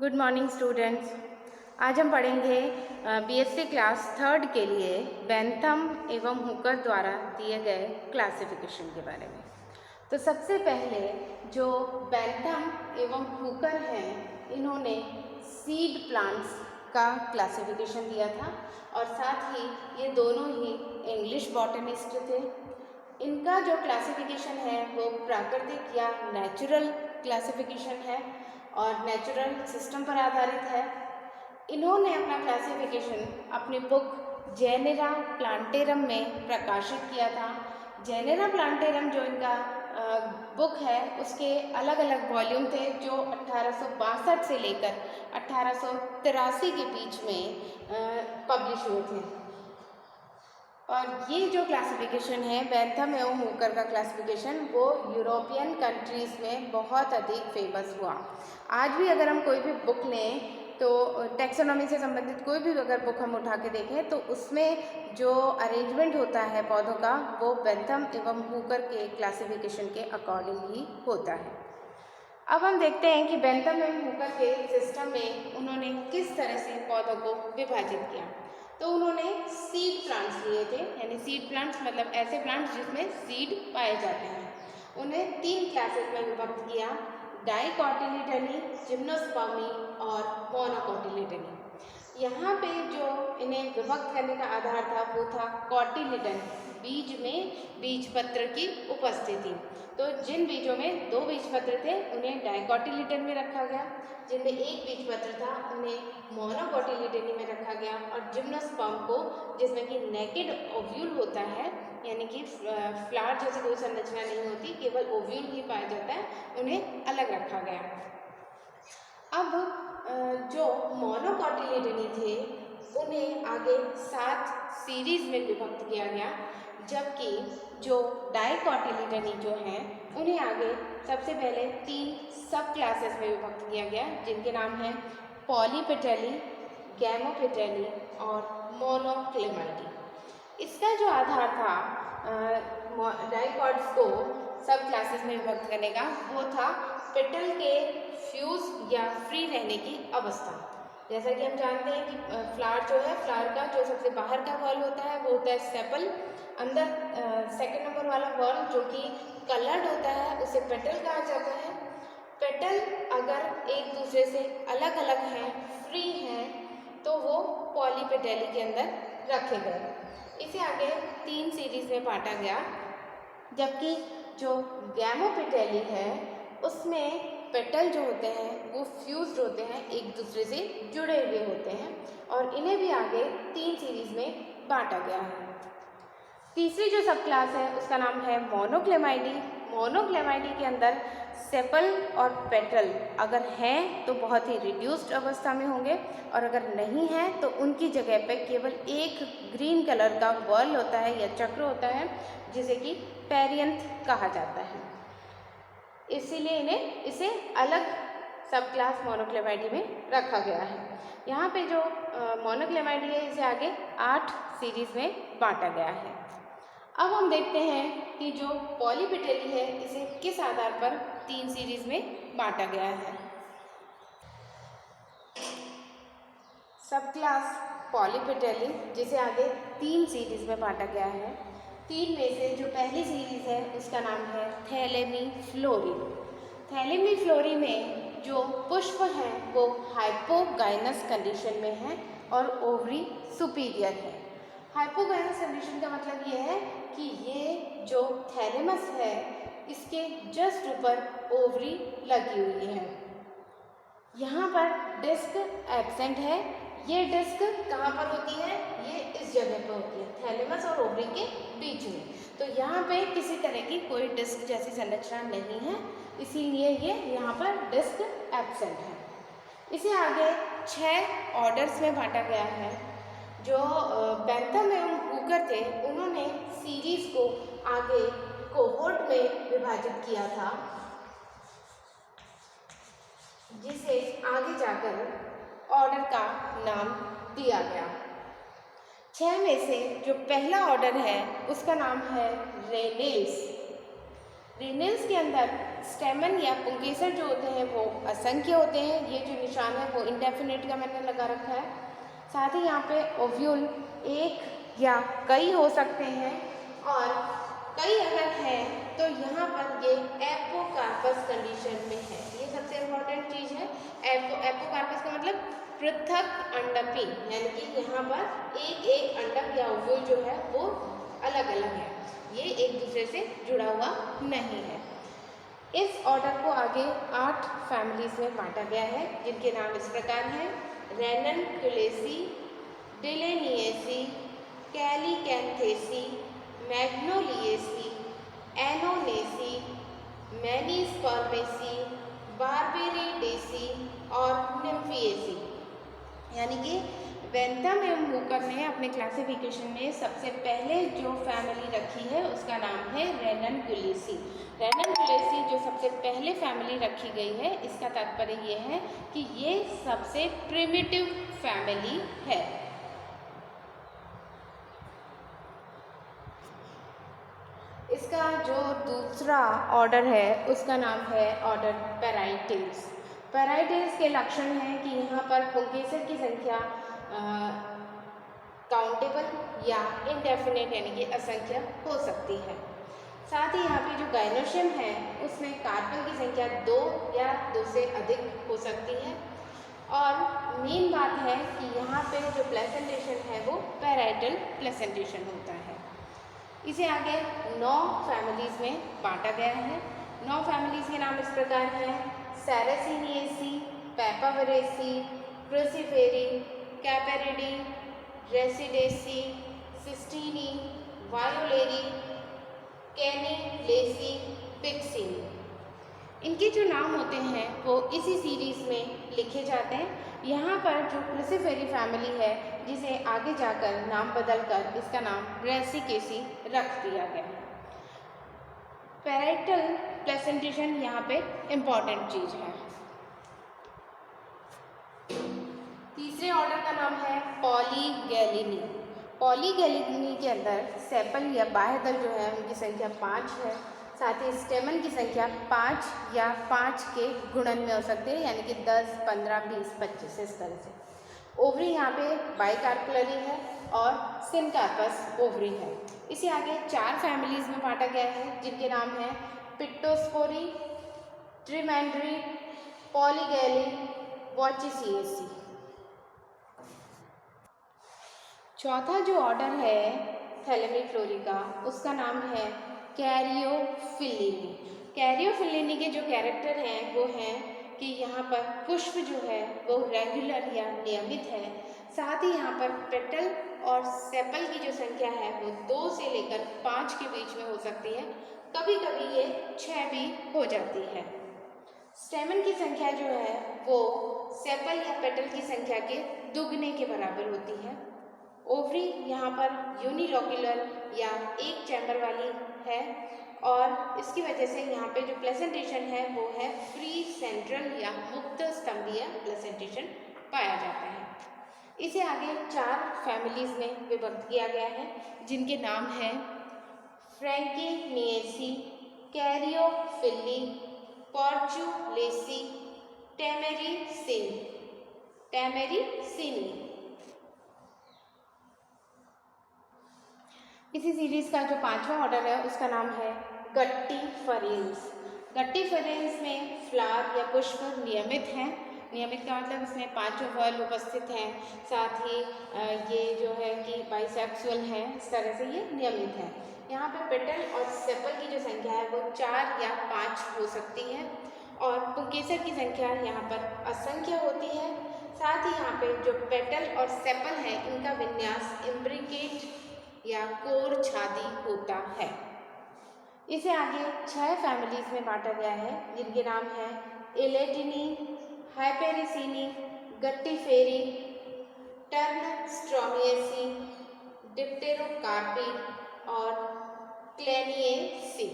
Good morning students. आज हम पढ़ेंगे बीएससी क्लास थर्ड के लिए बेंथम एवं हुकर द्वारा दिए गए क्लासिफिकेशन के बारे में। तो सबसे पहले जो बेंथम एवं हुकर हैं, इन्होंने सीड प्लांट्स का क्लासिफिकेशन दिया था और साथ ही ये दोनों ही इंग्लिश बॉटनिस्ट थे। इनका जो क्लासिफिकेशन है वो प्राकृतिक या नेचुरल क्लासिफिकेशन है और नेचुरल सिस्टम पर आधारित है। इन्होंने अपना क्लासिफिकेशन अपनी बुक जेनेरा प्लांटेरम में प्रकाशित किया था। जेनेरा प्लांटेरम जो इनका बुक है, उसके अलग अलग वॉल्यूम थे जो 1862 से लेकर 1883 के बीच में पब्लिश हुए थे। और ये जो क्लासिफिकेशन है बेंथम एवं हुकर का क्लासिफिकेशन, वो यूरोपियन कंट्रीज़ में बहुत अधिक फेमस हुआ। आज भी अगर हम कोई भी बुक लें तो टैक्सोनॉमी से संबंधित कोई भी अगर बुक हम उठा के देखें तो उसमें जो अरेंजमेंट होता है पौधों का, वो बेंथम एवं हुकर के क्लासिफिकेशन के अकॉर्डिंग ही होता है। अब हम देखते हैं कि बेंथम एवं हुकर के सिस्टम में उन्होंने किस तरह से पौधों को विभाजित किया। तो उन्होंने सीड प्लांट्स लिए थे, यानी सीड प्लांट्स मतलब ऐसे प्लांट्स जिसमें सीड पाए जाते हैं। उन्हें 3 क्लासेस में विभक्त किया: डाइकोटिलिडनी, जिम्नोस्पर्मी और मोनोकोटिलिडनी। यहाँ पे जो इन्हें विभक्त करने का आधार था वो था कोटिलिडन, बीज में बीजपत्र की उपस्थिति। तो जिन बीजों में 2 बीजपत्र थे उन्हें डाइकोटिलिडन में रखा गया, जिनमें 1 बीजपत्र था उन्हें मोनोकोटिलिडनी में रखा गया, और जिम्नोस्पर्म को, जिसमें कि नेकेड ओव्यूल होता है, यानी कि फ्लावर जैसी कोई संरचना नहीं होती, केवल ओव्यूल ही पाया जाता है, उन्हें अलग रखा गया। अब जो मोनोकोटिलिडनी थे उन्हें आगे 7 सीरीज में विभक्त किया गया, जबकि जो डाइकोटिलिडनी जो हैं उन्हें आगे सबसे पहले 3 सब क्लासेस में विभक्त किया गया, जिनके नाम हैं पॉलीपेटेली, गैमोपेटेली और मोनोक्लेमाइडी। इसका जो आधार था डाइकॉट्स को सब क्लासेस में विभक्त करने का, वो था पेटल के फ्यूज या फ्री रहने की अवस्था। जैसा कि हम जानते हैं कि फ्लावर जो है, फ्लावर का जो सबसे बाहर का वॉल होता है वो होता है सेपल। अंदर सेकंड नंबर वाला वॉल जो कि कलर्ड होता है उसे पेटल कहा जाता है। पेटल अगर एक दूसरे से अलग अलग हैं, फ्री हैं, तो वो पॉलीपेटेली के अंदर रखे गए। इसे आगे 3 सीरीज में बांटा गया, जबकि जो गैमोपेटेली है उसमें पेटल जो होते हैं वो फ्यूज्ड होते हैं, एक दूसरे से जुड़े हुए होते हैं, और इन्हें भी आगे 3 सीरीज में बांटा गया है। तीसरी जो सब क्लास है उसका नाम है मोनोक्लेमाइडी। मोनोक्लेमाइडी के अंदर सेपल और पेटल अगर हैं तो बहुत ही रिड्यूस्ड अवस्था में होंगे, और अगर नहीं हैं तो उनकी जगह पे केवल एक ग्रीन कलर का बॉल होता है या चक्र होता है, जिसे कि पेरियंथ कहा जाता है। इसीलिए इसे अलग सब क्लास मोनोक्लेमाइडी में रखा गया है। यहाँ पे जो मोनोक्लेमाइडी है इसे आगे 8 सीरीज में बांटा गया है। अब हम देखते हैं कि जो पॉलीपेटेली है इसे किस आधार पर 3 सीरीज में बांटा गया है। सब क्लास पॉलीपेटेली, जिसे आगे 3 सीरीज में बांटा गया है। 3 में से जो पहली सीरीज है उसका नाम है थैलेमी फ्लोरी। थैलेमी फ्लोरी में जो पुष्प हैं वो हाइपोगाइनस कंडीशन में हैं और ओवरी सुपीरियर है। हाइपोगाइनस कंडीशन का मतलब ये है कि ये जो थैलेमस है इसके जस्ट ऊपर ओवरी लगी हुई है। यहाँ पर डिस्क एब्सेंट है। ये डिस्क कहाँ पर होती है? ये इस जगह पर होती है, थैलेमस और ओवरी के बीच में। तो यहाँ पे किसी तरह की कोई डिस्क जैसी संरचना नहीं है, इसीलिए ये यहाँ पर डिस्क एब्सेंट है। इसे आगे 6 ऑर्डर्स में बांटा गया है। जो बेंथम एवं हुकर थे उन्होंने सीरीज को आगे कोहोर्ट में विभाजित किया था, जिसे आगे जाकर ऑर्डर का नाम दिया गया। 6 में से जो पहला ऑर्डर है उसका नाम है रेनेल्स। रेनल्स के अंदर स्टेमन या पुंकेसर जो होते हैं वो असंख्य होते हैं। ये जो निशान है वो इंडेफिनिट का मैंने लगा रखा है। साथ ही यहाँ पे ओव्यूल एक या कई हो सकते हैं, और कई अगर हैं तो यहाँ पर ये एपोकार्पस कंडीशन में है। ये सबसे इम्पोर्टेंट चीज़ है। एपोकार्पस का मतलब पृथक अंडपी, यानी कि यहाँ पर एक एक अंडक या ओव्यूल जो है वो अलग अलग है, ये एक दूसरे से जुड़ा हुआ नहीं है। इस ऑर्डर को आगे 8 फैमिलीज में बांटा गया है, जिनके नाम इस प्रकार हैं: रेननकुलेसी, डिलेनिएसी, कैलिकैंथेसी, मैग्नोलिएसी, एनोनेसी, मैनीस्पर्मेसी, बार्बेरिडेसी और निम्फिएसी। यानी कि बेंथम एवं हुकर ने अपने क्लासिफिकेशन में सबसे पहले जो फैमिली रखी है उसका नाम है रेननकुलेसी। रेननकुलेसी जो सबसे पहले फैमिली रखी गई है, इसका तात्पर्य ये है कि ये सबसे प्रिमिटिव फैमिली है। इसका जो दूसरा ऑर्डर है उसका नाम है ऑर्डर पैराइटेल्स। पैराइटेल्स के लक्षण हैं कि यहाँ पर पुंकेसर की संख्या काउंटेबल या इनडेफिनेट यानी कि असंख्य हो सकती है। साथ ही यहाँ पे जो गाइनोशियम है उसमें कार्बन की संख्या 2 या 2 से अधिक हो सकती है। और मेन बात है कि यहाँ पे जो प्लेसेंटेशन है वो पैराइटल प्लेसेंटेशन होता है। इसे आगे 9 फैमिलीज़ में बांटा गया है। 9 फैमिलीज़ के नाम इस प्रकार हैं: सैरासिनिएसी, पेपावरेसी, क्रूसीफेरी, कैपेरिडी, रेसिडेसी, सिस्टीनी, वायोलेरी, कैनिलेसी, पिक्सिनी। इनके जो नाम होते हैं वो इसी सीरीज़ में लिखे जाते हैं। यहाँ पर जो क्रूसीफेरी फैमिली है, जिसे आगे जाकर नाम बदलकर इसका नाम ब्रैसिकेसी रख दिया गया है। पैराइटल प्लेसेंटेशन यहाँ पे इम्पॉर्टेंट चीज़ है। तीसरे ऑर्डर का नाम है पॉलीगैलिनी। पॉलीगैलिनी के अंदर सेपल या बाह्य दल जो है उनकी संख्या 5 है। साथ ही स्टेमन की संख्या 5 या 5 के गुणन में हो सकती है, यानी कि 10, 15, 20, 25 इस तरह से। ओवरी यहाँ पे बाइकार्पुलरी है और सिनकार्पस ओवरी है। इसे आगे 4 फैमिलीज़ में बांटा गया है, जिनके नाम हैं पिट्टोस्पोरी, ट्रिमेंड्री, पॉलीगैली, वॉचिसिएसी। चौथा जो ऑर्डर है थैलेमीफ्लोरी का, उसका नाम है कैरियोफिलिनी। कैरियोफिलिनी के जो कैरेक्टर हैं वो हैं कि यहाँ पर पुष्प जो है वो रेगुलर या नियमित है। साथ ही यहाँ पर पेटल और सेपल की जो संख्या है वो 2 से लेकर 5 के बीच में हो सकती है, कभी कभी ये 6 भी हो जाती है। स्टेमन की संख्या जो है वो सेपल या पेटल की संख्या के दुगने के बराबर होती है। ओवरी यहाँ पर यूनिलोक्युलर या एक चैम्बर वाली है, और इसकी वजह से यहाँ पे जो प्लेसेंटेशन है वो है फ्री सेंट्रल या मुक्त स्तंभीय प्लेसेंटेशन पाया जाता है। इसे आगे 4 फैमिलीज़ में विभक्त किया गया है, जिनके नाम हैं फ्रैंकीनिएसी, कैरियोफिली, पोर्चुलेसी, टैमेरीसिनी। इसी सीरीज़ का जो 5वां ऑर्डर है उसका नाम है गट्टीफरेंस। गट्टीफरेंस में फ्लावर या पुष्प नियमित हैं। नियमित का मतलब इसमें 5 फल उपस्थित हैं। साथ ही ये जो है कि बाइसेक्सुअल है, इस तरह से ये नियमित है। यहाँ पे पेटल और सेपल की जो संख्या है वो 4 या 5 हो सकती है, और पुंकेसर की संख्या यहाँ पर असंख्य होती है। साथ ही यहाँ पे जो पेटल और सेपल है इनका विन्यास इम्ब्रिकेट या कोर छादी होता है। इसे आगे 6 फैमिलीज़ में बांटा गया है, जिनके नाम हैं इलेटिनी, हाइपेरिसिनी, गट्टीफेरी, टर्नस्ट्रोमिएसी, डिप्टेरोकार्पी और क्लेनिएसी।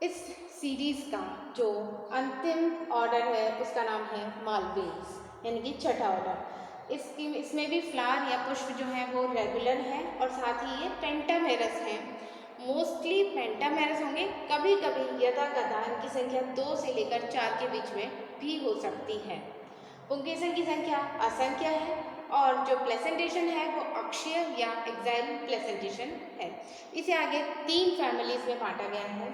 इस सीरीज़ का जो अंतिम ऑर्डर है उसका नाम है मालवेज, यानी कि छठा ऑर्डर। इसमें भी फ्लावर या पुष्प जो है वो रेगुलर है और साथ ही ये पेंटामेरस हैं। मोस्टली पेंटामेरस होंगे, कभी कभी यदा कदा इनकी संख्या 2 से लेकर 4 के बीच में भी हो सकती है। पुंकेसर की संख्या असंख्य है और जो प्लेसेंटेशन है वो अक्षीय या एक्साइल प्लेसेंटेशन है। इसे आगे 3 फैमिलीज में बांटा गया है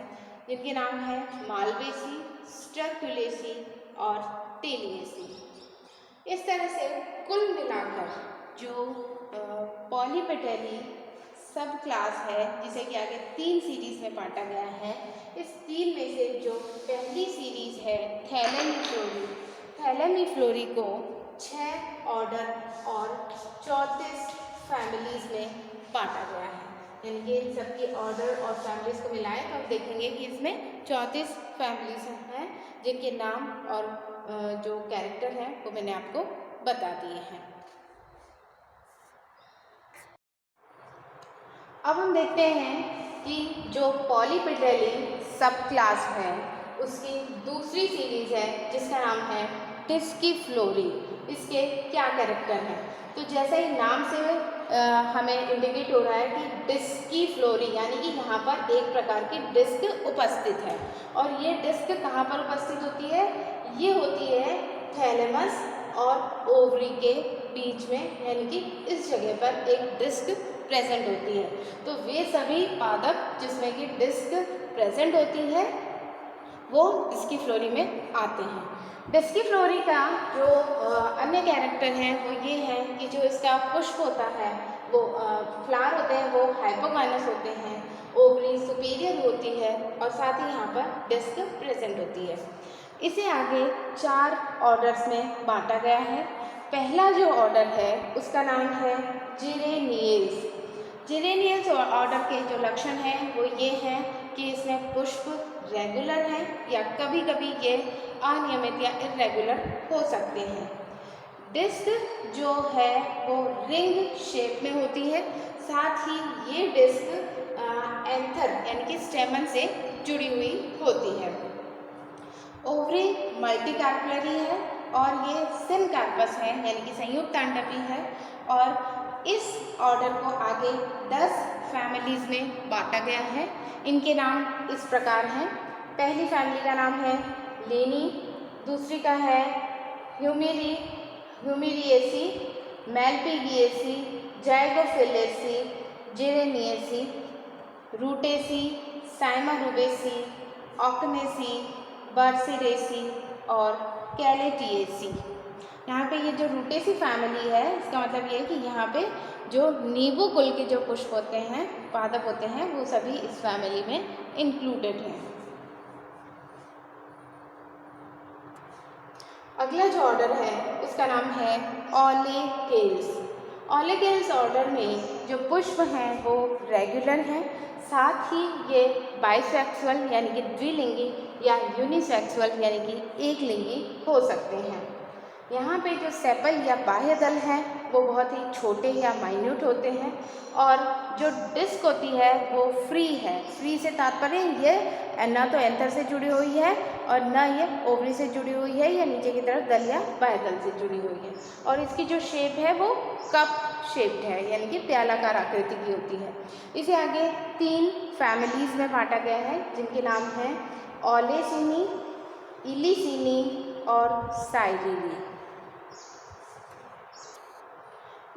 जिनके नाम है मालवेसी, स्ट्रैकुलेसी और टेलिएसी। इस तरह से कुल मिलाकर जो पॉलीपेटेली सब क्लास है जिसे कि आगे 3 सीरीज में बांटा गया है। इस 3 में से जो पहली सीरीज है थैलेमीफ्लोरी, थैलेमीफ्लोरी को 6 ऑर्डर और 34 फैमिलीज में बांटा गया है। यानी कि इन सबकी ऑर्डर और फैमिलीज को मिलाएं तो हम देखेंगे कि इसमें 34 फैमिलीज हैं जिनके नाम और जो कैरेक्टर हैं वो मैंने आपको बता दिए हैं। अब हम देखते हैं कि जो पॉलीपेटेली सब क्लास है उसकी दूसरी सीरीज है जिसका नाम है डिस्कीफ्लोरी। इसके क्या कैरेक्टर हैं? तो जैसे ही नाम से हमें इंडिकेट हो रहा है कि डिस्कीफ्लोरी यानी कि यहाँ पर एक प्रकार की डिस्क उपस्थित है। और ये डिस्क कहाँ पर उपस्थित होती है? ये होती है थैलेमस और ओवरी के बीच में, यानी कि इस जगह पर एक डिस्क प्रेजेंट होती है। तो वे सभी पादप जिसमें कि डिस्क प्रेजेंट होती है वो डिस्कीफ्लोरी में आते हैं। डिस्कीफ्लोरी का जो अन्य कैरेक्टर है वो ये है कि जो इसका पुष्प होता है वो फ्लावर होते हैं वो हाइपोगाइनस होते हैं, ओवरी सुपीरियर होती है और साथ ही यहाँ पर डिस्क प्रेजेंट होती है। इसे आगे 4 ऑर्डर्स में बांटा गया है। पहला जो ऑर्डर है उसका नाम है जिरेनियल्स। जिरेनियल्स ऑर्डर के जो लक्षण हैं वो ये हैं कि इसमें पुष्प रेगुलर हैं या कभी कभी ये अनियमित या इरेगुलर हो सकते हैं। डिस्क जो है वो रिंग शेप में होती है, साथ ही ये डिस्क एंथर यानी कि स्टेमन से जुड़ी हुई होती है। ओवरी मल्टीकार्पलरी है और ये सिनकार्पस है यानी कि संयुक्त अंडपी है। और इस ऑर्डर को आगे 10 फैमिलीज में बांटा गया है। इनके नाम इस प्रकार हैं। पहली फैमिली का नाम है लेनी, दूसरी का है ह्यूमिरिएसी, मेलपिगिएसी, जाइगोफिलेसी, जिरेनिएसी, रूटेसी, साइमारुबेसी, ऑक्नेसी, बर्सिडेसी और कैलेटिएसी। यहाँ पे ये जो रूटेसी फैमिली है इसका मतलब ये है कि यहाँ पे जो नींबू कुल के जो पुष्प होते हैं, पादप होते हैं, वो सभी इस फैमिली में इंक्लूडेड हैं। अगला जो ऑर्डर है उसका नाम है ऑलेकेल्स। ऑलेकेल्स ऑर्डर में जो पुष्प हैं वो रेगुलर हैं, साथ ही ये बाइसेक्सुअल यानी कि द्विलिंगी या यूनिसेक्सुअल यानी कि एक लिंगी हो सकते हैं। यहाँ पे जो सेपल या बाह्य दल हैं वो बहुत ही छोटे या माइन्यूट होते हैं और जो डिस्क होती है वो फ्री है। फ्री से तात्पर्य ये ना तो एंथर से जुड़ी हुई है और ना ये ओवरी से जुड़ी हुई है या नीचे की तरफ दल या बाह्य दल से जुड़ी हुई है। और इसकी जो शेप है वो कप शेप्ड है यानी कि प्यालाकार आकृति की होती है। इसे आगे 3 फैमिलीज में बांटा गया है जिनके नाम हैं ओलेसिनी, इलिसिनी और साइलिनी।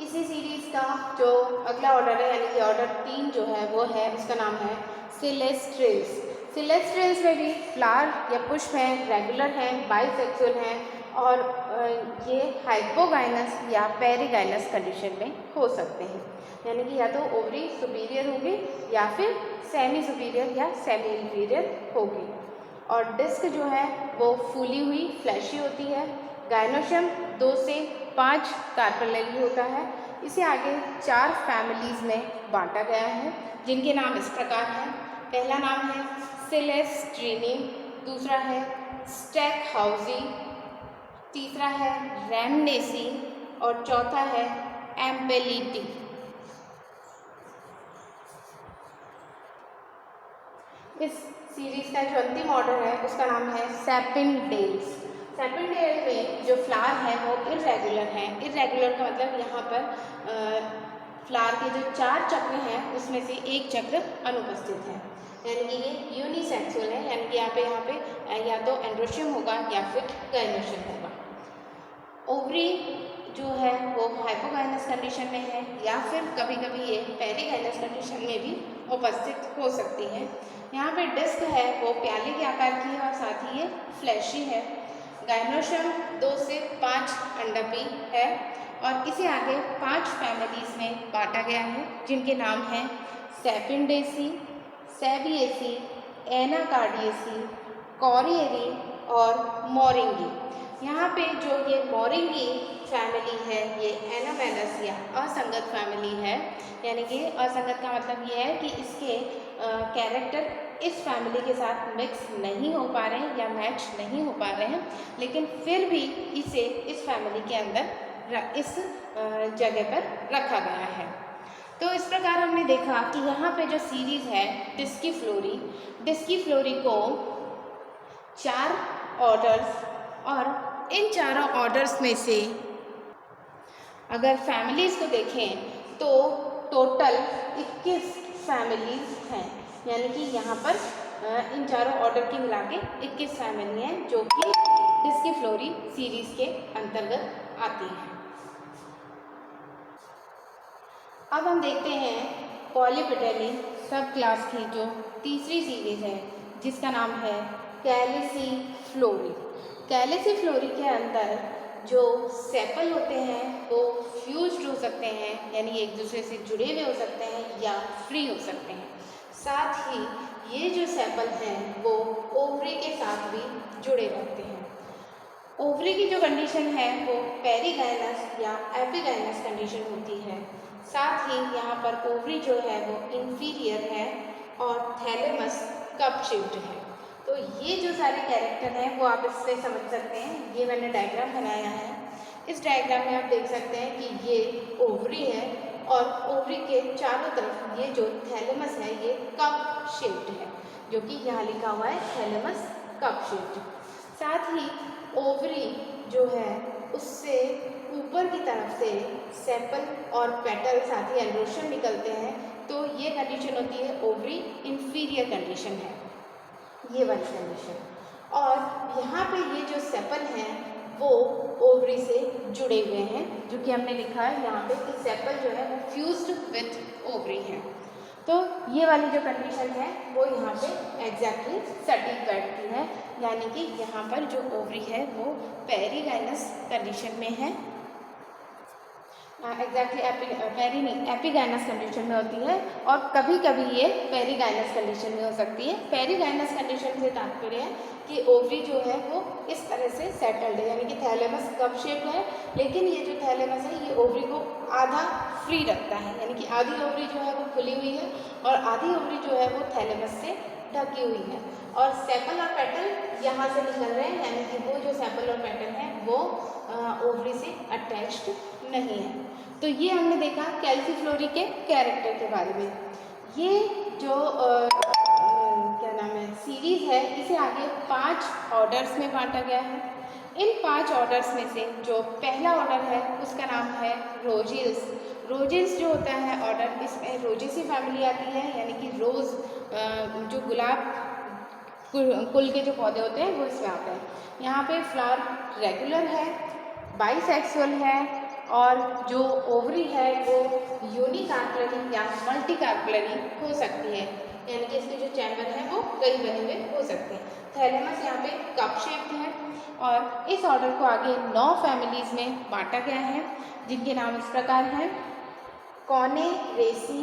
इसी सीरीज का जो अगला ऑर्डर है यानी कि ऑर्डर 3 जो है वो है उसका नाम है सिलेस्ट्रेल्स। सिलेस्ट्रेल्स में भी फ्लावर या पुष्प हैं, रेगुलर हैं, बाइसेक्सुअल हैं और ये हाइपोगाइनस या पेरिगाइनस कंडीशन में हो सकते हैं। यानी कि या तो ओवरी सुपीरियर होगी या फिर सेमी सुपीरियर या सेमी इंफीरियर होगी। और डिस्क जो है वो फूली हुई फ्लैशी होती है। गाइनोशियम 2 से 5 कार्पेलरी होता है। इसे आगे 4 फैमिलीज में बांटा गया है जिनके नाम इस प्रकार हैं। पहला नाम है सिलेस्ट्रीनी, दूसरा है स्टैकहाउजी, तीसरा है रैमनेसी और चौथा है एम्पेलिटी। इस सीरीज का जो अंतिम ऑर्डर है उसका नाम है सैपिनडेल्स। सेपेंडियल में जो फ्लावर है वो इर्रेगुलर है। इर्रेगुलर का मतलब यहाँ पर फ्लावर के जो 4 चक्र हैं उसमें से एक चक्र अनुपस्थित है, यानी कि ये यूनिसेक्सुअल है, यानी कि यहाँ पे या तो एंड्रोशियम होगा या फिर गाइनोशियम होगा। ओवरी जो है वो हाइपोगाइनस कंडीशन में है या फिर कभी कभी ये पेरिगाइनस कंडीशन में भी उपस्थित हो सकती है। यहाँ पे डिस्क है वो प्याले के आकार की है और साथ ही ये फ्लैशी है। गाइनोशियम 2 से 5 अंडापी है और इसे आगे 5 फैमिलीज में बांटा गया है, जिनके नाम हैं सेपिंडेसी, सेबिएसी, एनाकार्डियेसी, कॉरिएरी और मोरिंगी। यहाँ पे जो ये मोरिंगी फैमिली है ये एनामेलस या असंगत फैमिली है, यानी कि असंगत का मतलब ये है कि इसके कैरेक्टर इस फैमिली के साथ मिक्स नहीं हो पा रहे हैं या मैच नहीं हो पा रहे हैं, लेकिन फिर भी इसे इस फैमिली के अंदर इस जगह पर रखा गया है। तो इस प्रकार हमने देखा कि यहाँ पे जो सीरीज़ है डिस्कीफ्लोरी को 4 ऑर्डर्स, और इन चारों ऑर्डर्स में से अगर फैमिलीज़ को देखें तो टोटल 21 फैमिलीज़ हैं, यानी कि यहाँ पर इन चारों ऑर्डर की मिला के 21 फैमिली हैं जो कि डिस्कीफ्लोरी सीरीज़ के अंतर्गत आती हैं। अब हम देखते हैं पॉलीपेटली सब क्लास की जो तीसरी सीरीज़ है जिसका नाम है कैलिसिफ्लोरी। कैलिसिफ्लोरी के अंदर जो सेपल होते हैं वो फ्यूज्ड हो सकते हैं, यानी एक दूसरे से जुड़े हुए हो सकते हैं या फ्री हो सकते हैं। साथ ही ये जो सेपल हैं वो ओवरी के साथ भी जुड़े रहते हैं। ओवरी की जो कंडीशन है वो पेरिगाइनस या एपिगाइनस कंडीशन होती है। साथ ही यहाँ पर ओवरी जो है वो इंफीरियर है और थैलेमस कप शेप्ड है। तो ये जो सारे कैरेक्टर हैं वो आप इससे समझ सकते हैं। ये मैंने डायग्राम बनाया है, इस डायग्राम में आप देख सकते हैं कि ये ओवरी है और ओवरी के चारों तरफ ये जो थैलेमस है ये कप शेप्ड है, जो कि यहाँ लिखा हुआ है थैलेमस कप शेप्ड। साथ ही ओवरी जो है उससे ऊपर की तरफ से सेपल और पेटल साथ ही एंड्रोशियम निकलते हैं, तो ये कंडीशन होती है ओवरी इंफीरियर कंडीशन है, ये वाली कंडीशन। और यहाँ पे ये जो सेपल हैं वो ओवरी से जुड़े हुए हैं, जो कि हमने लिखा है यहाँ पे कि सेपल जो है वो फ्यूज्ड विथ ओवरी है। तो ये वाली जो कंडीशन है वो यहाँ पे एग्जैक्टली सटीक बैठती है, यानी कि यहाँ पर जो ओवरी है वो पेरिगाइनस कंडीशन में है, एग्जैक्टली एपिगाइनस कंडीशन में होती है और कभी कभी ये पेरिगाइनस कंडीशन में हो सकती है। पेरिगाइनस कंडीशन से तात्पर्य है कि ओवरी जो है वो इस तरह से सेटल्ड है, यानी कि थैलेमस कप शेप्ड है, लेकिन ये जो थैलेमस है ये ओवरी को आधा फ्री रखता है, यानी कि आधी ओवरी जो है वो खुली हुई है और आधी ओवरी जो है वो थैलेमस से ढकी हुई है। और सेपल और पेटल यहाँ से निकल रहे हैं, यानी कि वो जो सेपल और पेटल हैं वो ओवरी से अटैच्ड नहीं है। तो ये हमने देखा कैल्सीफ्लोरी के कैरेक्टर के बारे में। ये जो क्या नाम है सीरीज़ है इसे आगे 5 ऑर्डर्स में बांटा गया है। इन 5 ऑर्डर्स में से जो पहला ऑर्डर है उसका नाम है रोजिल्स। रोजिल्स जो होता है ऑर्डर, इसमें रोजेसी फैमिली आती है, यानी कि रोज़ जो गुलाब कुल के जो पौधे होते हैं वो इसमें आते हैं। यहाँ पे फ्लावर रेगुलर है, बाइसेक्सुअल है और जो ओवरी है वो यूनिकार्पलरी या मल्टीकार्पलरी हो सकती है, यानी कि इसके जो चैम्बर हैं वो कई बने हुए हो सकते हैं। थैलेमस यहाँ पे कप शेप्ड है और इस ऑर्डर को आगे 9 फैमिलीज़ में बांटा गया है, जिनके नाम इस प्रकार हैं कॉनेरेसी,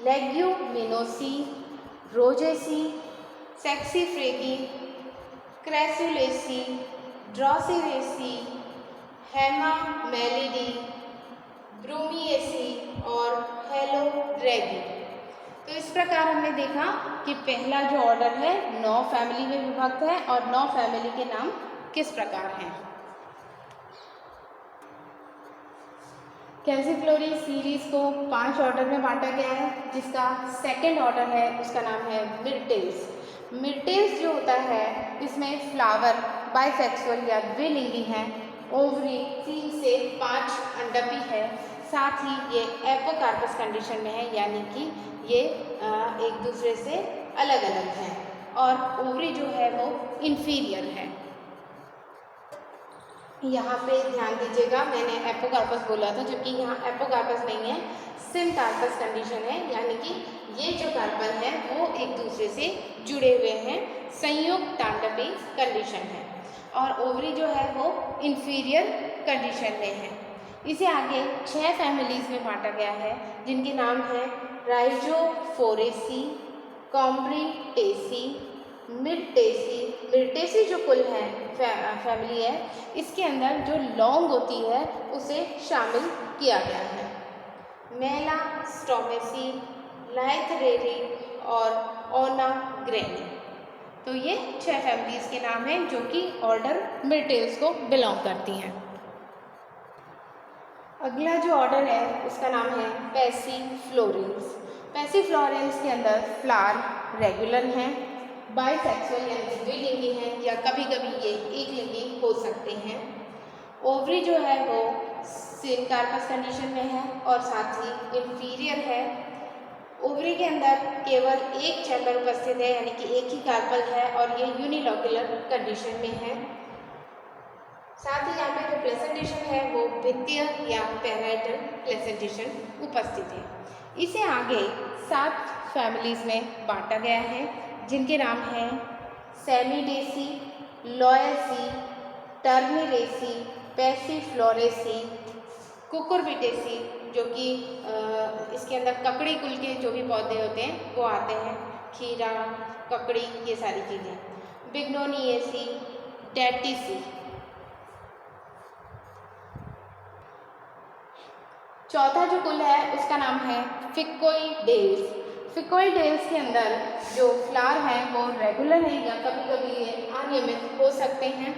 लेग्यूमिनोसी, रोजेसी, सेक्सीफ्रेगी, क्रैसुलेसी, ड्रॉसिरेसी, हेमामेलिडी, ब्रूमिएसी और हेलोरेगी। तो इस प्रकार हमने देखा कि पहला जो ऑर्डर है 9 फैमिली में विभक्त है और 9 फैमिली के नाम किस प्रकार हैं। कैल्सीफ्लोरी सीरीज़ को 5 ऑर्डर में बांटा गया है, जिसका सेकंड ऑर्डर है उसका नाम है मिडटेल्स। मिर्टेस जो होता है इसमें फ्लावर बाइसेक्सुअल या द्विलिंगी है, ओवरी 3 से 5 अंडापी है, साथ ही ये एपोकार्पस कंडीशन में है, यानी कि ये एक दूसरे से अलग अलग हैं, और ओवरी जो है वो इन्फीरियर है। यहाँ पे ध्यान दीजिएगा, मैंने एपोकार्पस बोला था, जबकि यहाँ एपोकार्पस नहीं है, सिम्कार्पस कंडीशन है, यानी कि ये जो कार्पल है वो एक दूसरे से जुड़े हुए हैं, संयुक्त तांडवी कंडीशन है, और ओवरी जो है वो इन्फीरियर कंडीशन में है। इसे आगे 6 फैमिलीज में बांटा गया है, जिनके नाम है राइजोफोरेसी, कॉम्ब्रिटेसी, मिर्टेसी जो कुल है फैमिली है, इसके अंदर जो लौंग होती है उसे शामिल किया गया है। मेलास्टोमेसी, लाइथरेरी और ओनाग्रेनी, तो ये 6 फैमिलीज के नाम हैं जो कि ऑर्डर मिर्टेल्स को बिलोंग करती हैं। अगला जो ऑर्डर है उसका नाम है पैसिफ्लोरेंस। पैसिफ्लोरेंस के अंदर फ्लावर रेगुलर हैं, बाइसेक्सुअल यानी द्विलिंगी हैं, या कभी कभी ये एक लिंगी हो सकते हैं। ओवरी जो है वो सिनकार्पस कंडीशन में है और साथ ही इन्फीरियर है। ओवरी के अंदर केवल एक चैम्बर उपस्थित है, यानी कि एक ही कार्पल है, और ये यूनिलोक्युलर कंडीशन में है। साथ ही यहाँ पे जो प्लेसेंटेशन है वो भित्तीय या पैराइटल प्लेसेंटेशन उपस्थित है। इसे आगे 7 फैमिलीज में बांटा गया है, जिनके नाम हैं सेमिडेसी, लोएसी, टर्निरेसी, पैसिफ्लोरेसी, कुकुरबिटेसी, जो कि इसके अंदर ककड़ी कुल के जो भी पौधे होते हैं वो आते हैं, खीरा, ककड़ी, ये सारी चीज़ें, बिग्नोनिएसी, डेटिसी। चौथा जो कुल है उसका नाम है फिकोइडेल्स। फिकोइडेल्स के अंदर जो फ्लावर हैं वो रेगुलर हैं या कभी कभी ये अनियमित हो सकते हैं।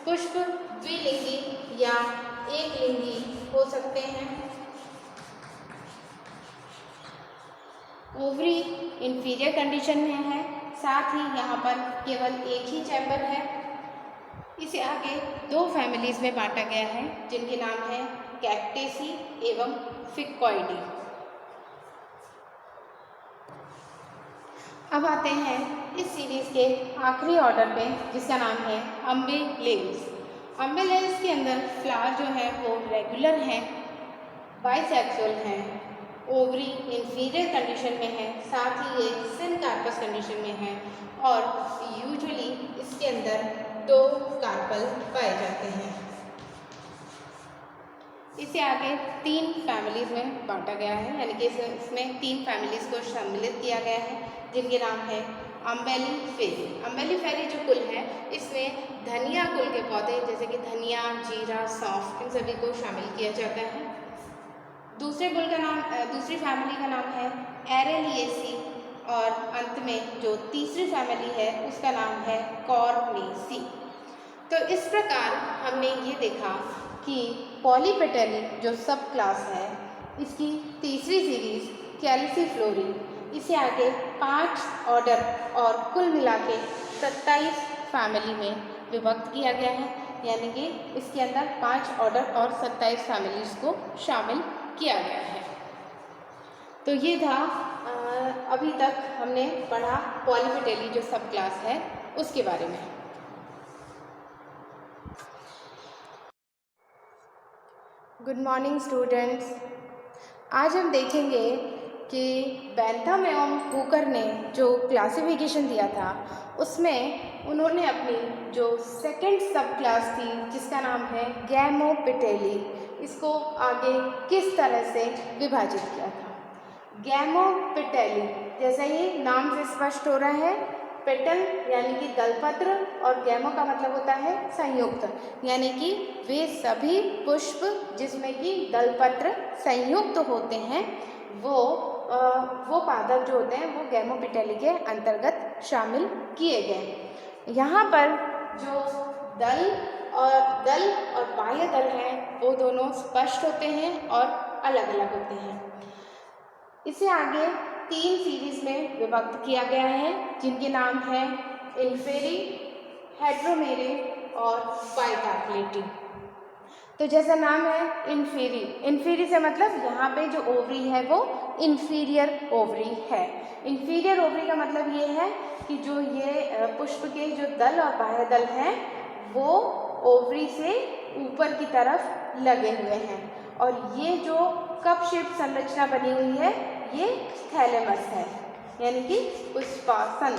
पुष्प द्विलिंगी या एक लिंगी हो सकते हैं। ओवरी इन्फीरियर कंडीशन में है, साथ ही यहाँ पर केवल एक ही चैम्बर है। इसे आगे 2 फैमिलीज में बांटा गया है, जिनके नाम है कैक्टेसी एवं फिकोइडी। अब आते हैं इस सीरीज के आखिरी ऑर्डर पे, जिसका नाम है अम्बेलेल्स। अम्बेलेल्स के अंदर फ्लावर जो है वो रेगुलर हैं, बाइसेक्सुअल हैं, ओवरी इन्फीरियर कंडीशन में है, साथ ही ये सिनकार्पस कंडीशन में है, और यूजुअली इसके अंदर 2 कार्पल पाए जाते हैं। इसे आगे 3 फैमिलीज में बांटा गया है, यानी कि इसमें 3 फैमिलीज को सम्मिलित किया गया है, जिनके नाम है अम्बेलिफेरी। अम्बेलिफेरी जो कुल है इसमें धनिया कुल के पौधे जैसे कि धनिया, जीरा, सौंफ, इन सभी को शामिल किया जाता है। दूसरी फैमिली का नाम है एरेलिएसी, और अंत में जो तीसरी फैमिली है उसका नाम है कॉर्नेसी। तो इस प्रकार हमने ये देखा कि पॉलीपेटली जो सब क्लास है इसकी तीसरी सीरीज कैल्सीफ्लोरी, इसे आगे 5 ऑर्डर और कुल मिला के 27 फैमिली में विभक्त किया गया है, यानी कि इसके अंदर 5 ऑर्डर और 27 फैमिलीज को शामिल किया गया है। तो ये था अभी तक हमने पढ़ा पॉलीपेटली जो सब क्लास है उसके बारे में। गुड मॉर्निंग स्टूडेंट्स, आज हम देखेंगे कि बैंथम एवं हुकर ने जो क्लासिफिकेशन दिया था उसमें उन्होंने अपनी जो सेकंड सब क्लास थी जिसका नाम है गैमोपेटेली, इसको आगे किस तरह से विभाजित किया था। गैमोपेटेली जैसा ही नाम से स्पष्ट हो रहा है, पेटल यानी कि दलपत्र और गैमो का मतलब होता है संयुक्त, यानी कि वे सभी पुष्प जिसमें कि दलपत्र संयुक्त होते हैं वो पादप जो होते हैं वो गैमोपेटेली के अंतर्गत शामिल किए गए। यहाँ पर जो दल और बाह्य दल हैं वो दोनों स्पष्ट होते हैं और अलग अलग होते हैं। इसे आगे 3 सीरीज में विभक्त किया गया है, जिनके नाम है इन्फेरी, हेट्रोमेरी और बाइकार्पेटी। तो जैसा नाम है इन्फेरी, इन्फेरी से मतलब यहाँ पे जो ओवरी है वो इन्फीरियर ओवरी है। इन्फीरियर ओवरी का मतलब ये है कि जो ये पुष्प के जो दल और बाह्य दल हैं वो ओवरी से ऊपर की तरफ लगे हुए हैं, और ये जो कप शेप संरचना बनी हुई है ये थैलेमस है, यानी कि पुष्पासन।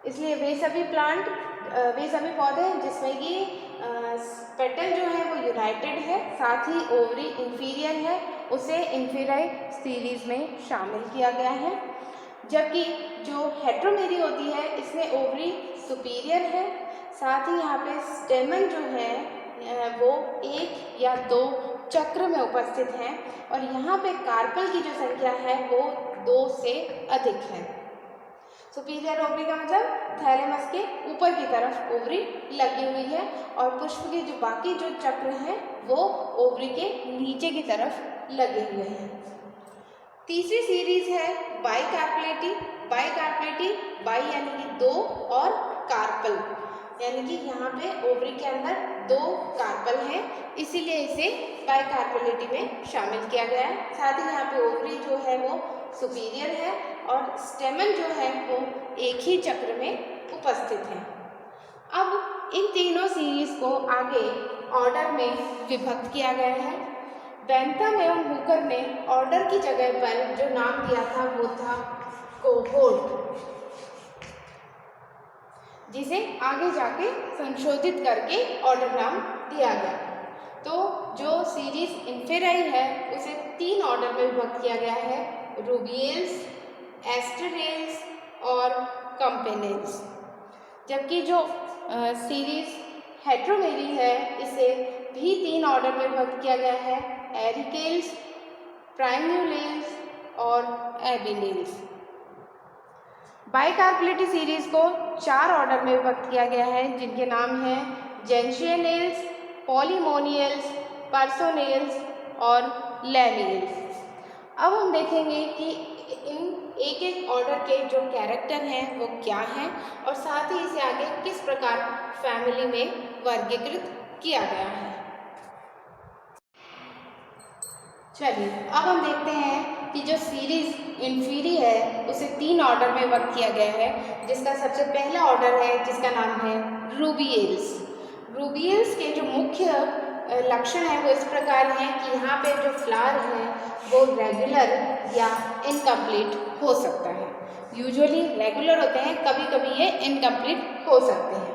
इसलिए वे सभी पौधे हैं जिसमें कि पेटल जो है वो यूनाइटेड है, साथ ही ओवरी इन्फीरियर है, उसे इन्फेराई सीरीज में शामिल किया गया है। जबकि जो हेट्रोमेरी होती है इसमें ओवरी सुपीरियर है, साथ ही यहाँ पे स्टेमन जो है वो 1 या 2 चक्र में उपस्थित हैं, और यहाँ पे कार्पल की जो संख्या है वो 2 से अधिक है। सुपीरियर ओवरी का मतलब थैलेमस के ऊपर की तरफ ओवरी लगी हुई है, और पुष्प के जो बाकी जो चक्र हैं वो ओवरी के नीचे की तरफ लगे हुए हैं। तीसरी सीरीज है बाइकार्पेटी। बाइकार्पेटी, बाई यानी कि 2 और कार्पल यानी कि यहाँ पे ओवरी के अंदर 2 कार्पल हैं, इसीलिए इसे बाइकार्पेटी में शामिल किया गया है। साथ ही यहाँ पे ओवरी जो है वो सुपीरियर है, और स्टेमन जो है वो एक ही चक्र में उपस्थित है। अब इन तीनों सीरीज को आगे ऑर्डर में विभक्त किया गया है। बेंथम एवं हुकर ने ऑर्डर की जगह पर जो नाम दिया था वो था कोहोर्ट, जिसे आगे जाके संशोधित करके ऑर्डर नाम दिया गया। तो जो सीरीज इन्फेराई है उसे 3 ऑर्डर में विभक्त किया गया है, रूबियल्स, एस्टेरेल्स और कैम्पेनेल्स। जबकि जो सीरीज हेट्रोमेरी है इसे भी 3 ऑर्डर में विभक्त किया गया है, एरिकेल्स, प्राइम्यूलेल्स और एबिनेल्स। बाइकार्पेटी सीरीज को 4 ऑर्डर में विभक्त किया गया है, जिनके नाम हैं जेंशियनेल्स, पॉलीमोनियल्स, पर्सोनेल्स और लैमियल्स। अब हम देखेंगे कि इन एक एक ऑर्डर के जो कैरेक्टर हैं वो क्या हैं, और साथ ही इसे आगे किस प्रकार फैमिली में वर्गीकृत किया गया है। चलिए अब हम देखते हैं कि जो सीरीज इन्फीरी है उसे 3 ऑर्डर में विभक्त किया गया है, जिसका सबसे पहला ऑर्डर है जिसका नाम है रूबियल्स। रूबियल्स के जो मुख्य लक्षण है वो इस प्रकार हैं कि यहाँ पे जो फ्लावर है वो रेगुलर या इनकम्प्लीट हो सकता है। यूजुअली रेगुलर होते हैं, कभी कभी ये इनकम्प्लीट हो सकते हैं।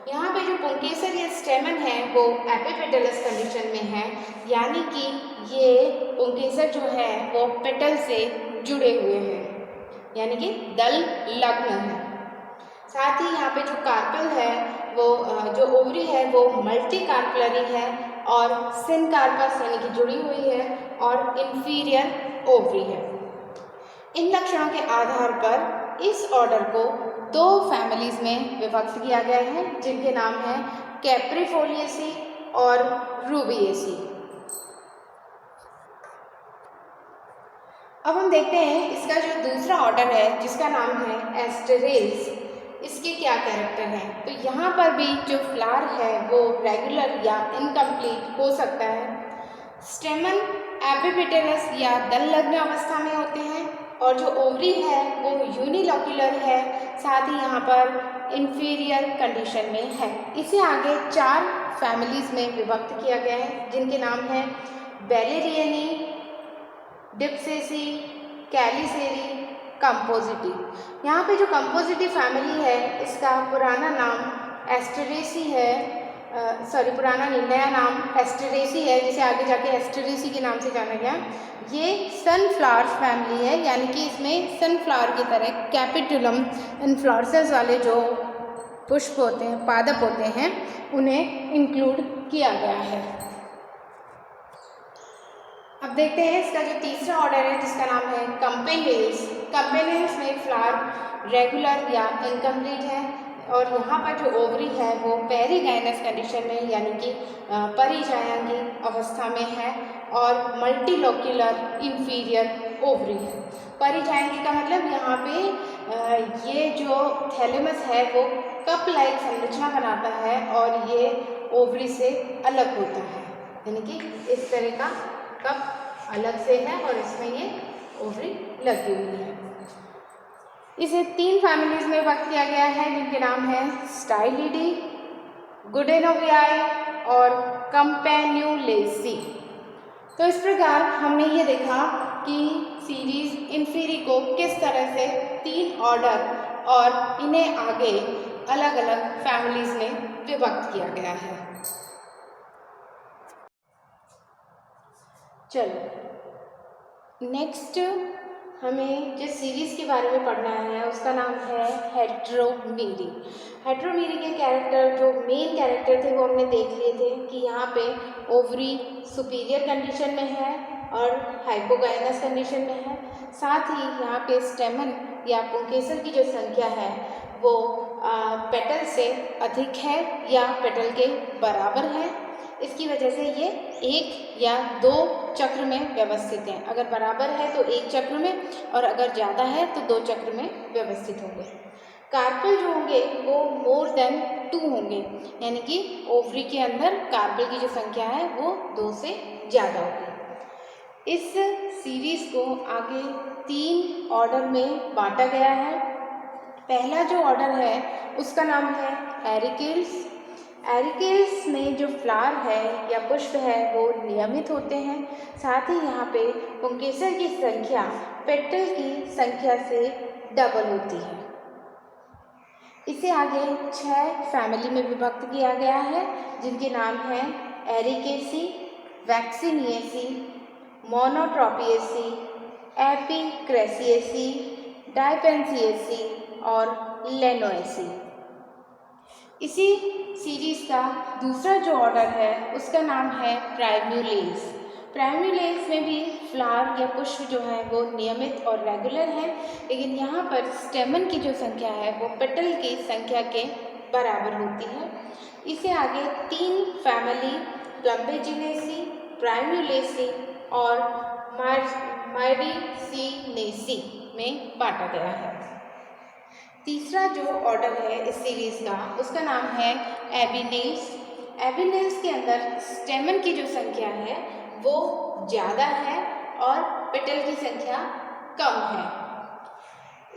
यहाँ पे जो पुंकेसर या स्टेमन है वो एपिपेटलस कंडीशन में है, यानी कि ये पुंकेसर जो है वो पेटल से जुड़े हुए हैं, यानी कि दल लग्न है। साथ ही यहाँ पे जो कार्पल है वो जो ओवरी है वो मल्टी कार्पलरी है, और सिनकार्पस यानी कि जुड़ी हुई है, और इन्फीरियर ओवरी है। इन लक्षणों के आधार पर इस ऑर्डर को 2 फैमिलीज में विभक्त किया गया है, जिनके नाम हैं कैप्रिफोलिएसी और रूबिएसी। अब हम देखते हैं इसका जो दूसरा ऑर्डर है जिसका नाम है एस्टेरेल्स, इसके क्या कैरेक्टर हैं। तो यहाँ पर भी जो फ्लावर है वो रेगुलर या इनकम्प्लीट हो सकता है। स्टेमन एपिपेटलस या दल लग्न अवस्था में होते हैं, और जो ओवरी है वो यूनिलोक्यूलर है, साथ ही यहाँ पर इन्फीरियर कंडीशन में है। इसे आगे 4 फैमिलीज में विभक्त किया गया है, जिनके नाम हैं बेलेरियनी, डिप्सेसी, कैलिसेरी, कंपोजिटी। यहाँ पे जो कंपोजिटी फैमिली है इसका पुराना नाम एस्टेरेसी है, पुराना नहीं, नया नाम एस्टेरेसी है, जिसे आगे जाके एस्टेरेसी के नाम से जाना गया। ये सनफ्लावर फैमिली है, यानी कि इसमें सनफ्लावर की तरह कैपिटुलम इन्फ्लोरेसेंस वाले जो पुष्प होते हैं, पादप होते हैं, उन्हें इंक्लूड किया गया है। अब देखते हैं इसका जो तीसरा ऑर्डर है जिसका नाम है कैम्पेनेल्स। कैम्पेनेल्स में फ्लावर रेगुलर या इनकम्प्लीट है, और यहाँ पर जो ओवरी है वो पेरीगाइनस कंडीशन में यानी कि परिजायंगी अवस्था में है, और मल्टीलोक्यूलर इन्फीरियर ओवरी है। परिजाइंगी का मतलब यहाँ पे ये जो थैलेमस है वो कप लाइक संरचना बनाता है और ये ओवरी से अलग होता है, यानी कि इस तरह का कप अलग से है और इसमें ये ओवरी लगी हुई है। इसे 3 फैमिलीज में विभक्त किया गया है जिनके नाम है स्टाइलिडी, गुडेनोवियाई और कंपेन्यूलेसी। तो इस प्रकार हमने ये देखा कि सीरीज इन्फीरी को किस तरह से 3 ऑर्डर और इन्हें आगे अलग अलग फैमिलीज में विभक्त किया गया है। चलो नेक्स्ट हमें जिस सीरीज़ के बारे में पढ़ना है उसका नाम है हेट्रोमीरी। हेट्रोमीरी के कैरेक्टर जो मेन कैरेक्टर थे वो हमने देख लिए थे कि यहाँ पे ओवरी सुपीरियर कंडीशन में है और हाइपोगाइनस कंडीशन में है। साथ ही यहाँ पे स्टेमन या पुंकेसर की जो संख्या है वो पेटल से अधिक है या पेटल के बराबर है। इसकी वजह से ये 1 या 2 चक्र में व्यवस्थित हैं। अगर बराबर है तो 1 चक्र में और अगर ज़्यादा है तो 2 चक्र में व्यवस्थित होंगे। कार्पल जो होंगे वो मोर देन 2 होंगे, यानी कि ओवरी के अंदर कार्पल की जो संख्या है वो 2 से ज़्यादा होगी। इस सीरीज़ को आगे 3 ऑर्डर में बांटा गया है। पहला जो ऑर्डर है उसका नाम है एरिकेल्स। एरिकेल्स में जो फ्लावर है या पुष्प है वो नियमित होते हैं। साथ ही यहाँ पे पुंकेसर की संख्या पेटल की संख्या से डबल होती है। इसे आगे 6 फैमिली में विभक्त किया गया है जिनके नाम हैं एरिकेसी, वैक्सीनिएसी, मोनोट्रोपिएसी, एपिक्रेसिएसी, डाइपेंसिएसी और लेनोएसी। इसी सीरीज़ का दूसरा जो ऑर्डर है उसका नाम है प्राइम्यूलेस। प्राइम्यूलेस में भी फ्लावर या पुष्प जो है वो नियमित और रेगुलर है, लेकिन यहाँ पर स्टेमन की जो संख्या है वो पेटल की संख्या के बराबर होती है। इसे आगे 3 फैमिली प्लम्बेजिनेसी, प्राइम्यूलेसी और माइरीसिनेसी में बांटा गया है। तीसरा जो ऑर्डर है इस सीरीज़ का उसका नाम है एबिनेल्स। एबिनेल्स के अंदर स्टेमन की जो संख्या है वो ज़्यादा है और पेटल की संख्या कम है।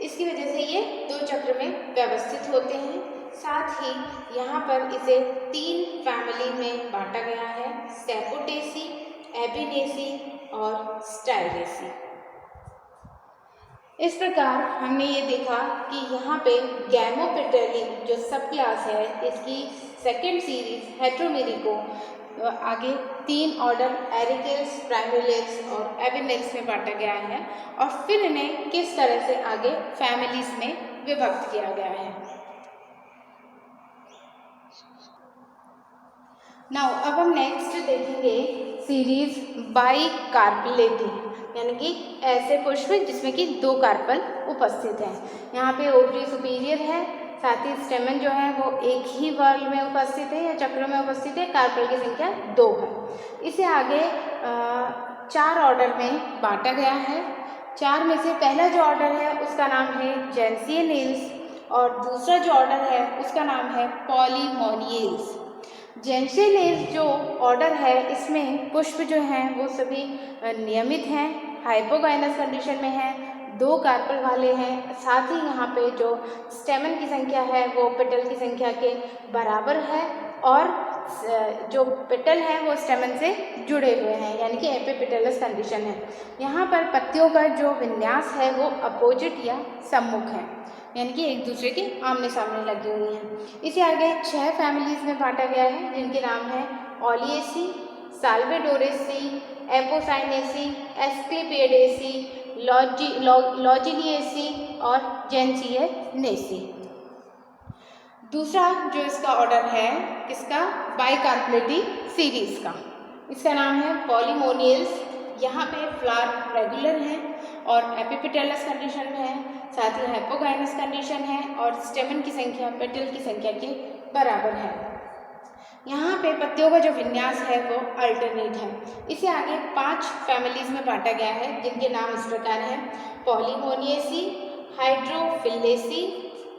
इसकी वजह से ये 2 चक्र में व्यवस्थित होते हैं। साथ ही यहाँ पर इसे 3 फैमिली में बांटा गया है, सेपोटेसी, एबिनेसी और स्टाइलेसी। इस प्रकार हमने ये देखा कि यहाँ पे गैमोपेटली जो सब क्लास है इसकी सेकेंड सीरीज हेट्रोमेरी को आगे 3 ऑर्डर एरिकेल्स, प्राइम्यूलेस और एबिनेल्स में बांटा गया है और फिर इन्हें किस तरह से आगे फैमिलीज में विभक्त किया गया है। नाउ अब हम नेक्स्ट देखेंगे सीरीज बाइकार्पेलेटी, यानी कि ऐसे पुष्प जिसमें कि 2 कार्पल उपस्थित हैं। यहाँ पे ओवरी सुपीरियर है, साथ ही स्टेमन जो है वो एक ही वर्ल में उपस्थित है या चक्र में उपस्थित है, कार्पल की संख्या 2 है। इसे आगे 4 ऑर्डर में बांटा गया है। 4 में से पहला जो ऑर्डर है उसका नाम है जेंसियनेल्स और दूसरा जो ऑर्डर है उसका नाम है पॉलीमोनियल्स। जेंसियनेल्स जो ऑर्डर है इसमें पुष्प जो हैं वो सभी नियमित हैं, हाइपोगाइनस कंडीशन में हैं, 2 कार्पल वाले हैं। साथ ही यहाँ पे जो स्टेमन की संख्या है वो पेटल की संख्या के बराबर है और जो पेटल है वो स्टेमन से जुड़े हुए हैं, यानी कि एपिपेटलस कंडीशन है। यहाँ पर पत्तियों का जो विन्यास है वो अपोजिट या सम्मुख है, यानी कि एक दूसरे के आमने सामने लगी हुई हैं। इसे आगे 6 फैमिलीज में बांटा गया है जिनके नाम है ओलिएसी, साल्वेडोरेसी, एपोसाइनेसी, एस्क्लेपिएडेसी, लॉजिनिएसी और जेंसियनेसी। दूसरा जो इसका ऑर्डर है किसका, बाइकार्पेलेटी सीरीज का, इसका नाम है पॉलीमोनियल्स। यहाँ पे फ्लावर रेगुलर है और एपिपेटलस कंडीशन में है, साथ ही हाइपोगाइनस कंडीशन है और स्टेमन की संख्या पेटल की संख्या के बराबर है। यहाँ पे पत्तियों का जो विन्यास है वो अल्टरनेट है। इसे आगे 5 फैमिलीज में बांटा गया है जिनके नाम इस प्रकार हैं: पॉलीमोनियेसी, हाइड्रोफिलेसी,